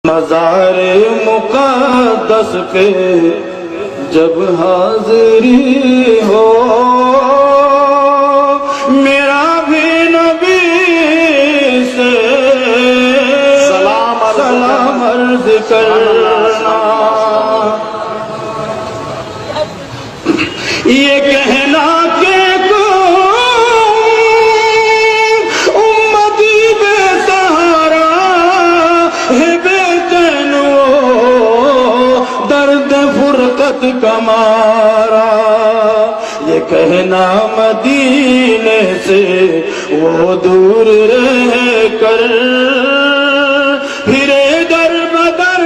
مزار مقدس پہ جب حاضری ہو، میرا بھی نبی سے سلام عرض کرنا، یہ کہنا کہ امتی بے سہارا ہے، بے چین درد فرقت کا مارا، یہ کہنا مدینے سے وہ دور رہ کر پھرے در بدر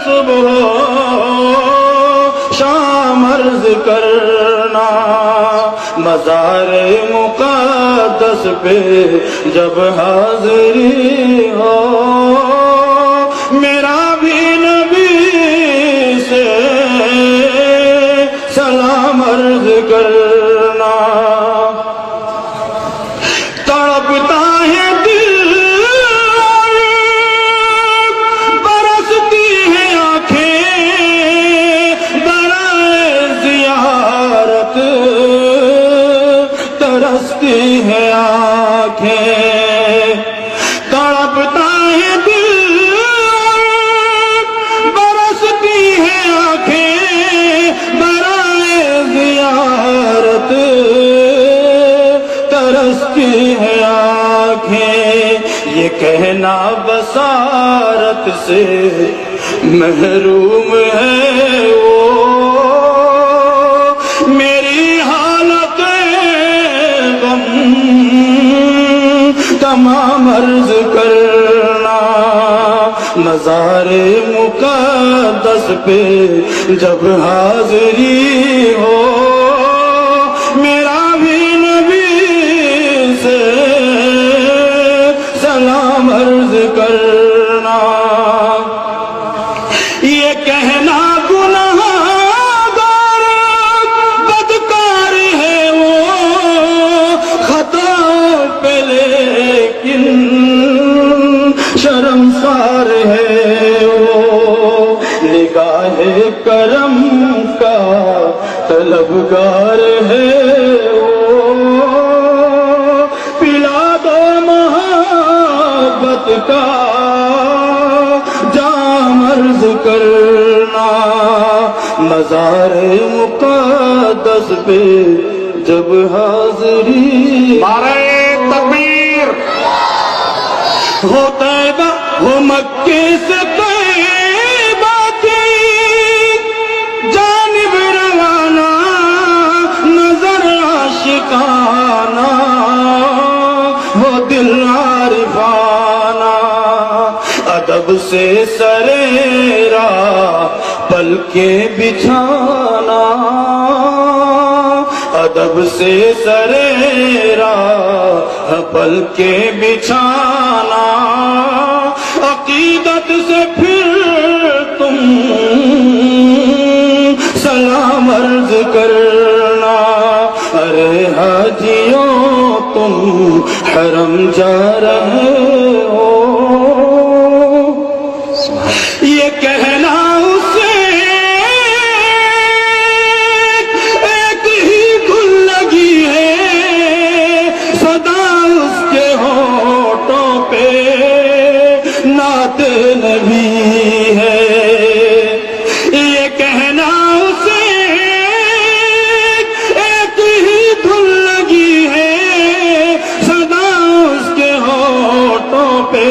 صبح شام عرض کرنا، مزار مقدس پہ جب حاضری ہو، میرا بھی نبی سے سلام عرض کرنا، تڑپتا ہے دل برستی ہے آنکھیں برائے زیارت، ترستی ہے آنکھیں، تڑپتا ہے دل برستی ہے آنکھیں برائے زیارت، ترستی ہے آنکھیں، یہ کہنا بصارت سے محروم ہے وہ، میری حالت غم تمام عرض کرنا، مزار مقدس پہ جب حاضری ہو، میرا بھی نبی سے سلام عرض کرنا، یہ کہنا گناہ گار بدکار ہے وہ، خطا پہ لیکن شرمسار ہے وہ، نگاہ کرم کا طلبگار ہے وہ، پلا دو محبت کا جام عرض کرنا، مزار مقدس پہ جب حاضری، نعرہ تکبیر، ہو طیبہ ہو مکے سے طیبہ کی جانب روانہ، نظر عاشقانہ ہو دل عارفانہ، ادب سے سرے راہ پلکیں بچھانا، ادب سے سرے راہ پلکیں بچھانا، عقیدت سے پھر تم سلام عرض کرنا، ارے حاجیوں تم حرم جا رہے ہو، یہ کہنا اسے ایک ہی دھن لگی ہے، صدا اس کے ہونٹوں پہ نعت نبی ہے، یہ کہنا اسے ایک ہی دھن لگی ہے، صدا اس کے ہونٹوں پہ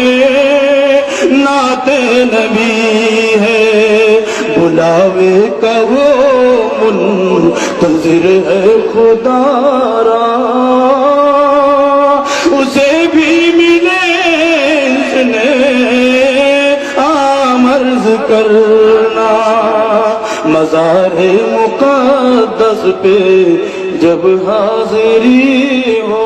نعت نبی ہے، بلاوے کا وہ منتظر ہے خدا را، اسے بھی ملے اس نے عام عرض کرنا، مزار مقدس پہ جب حاضری ہو،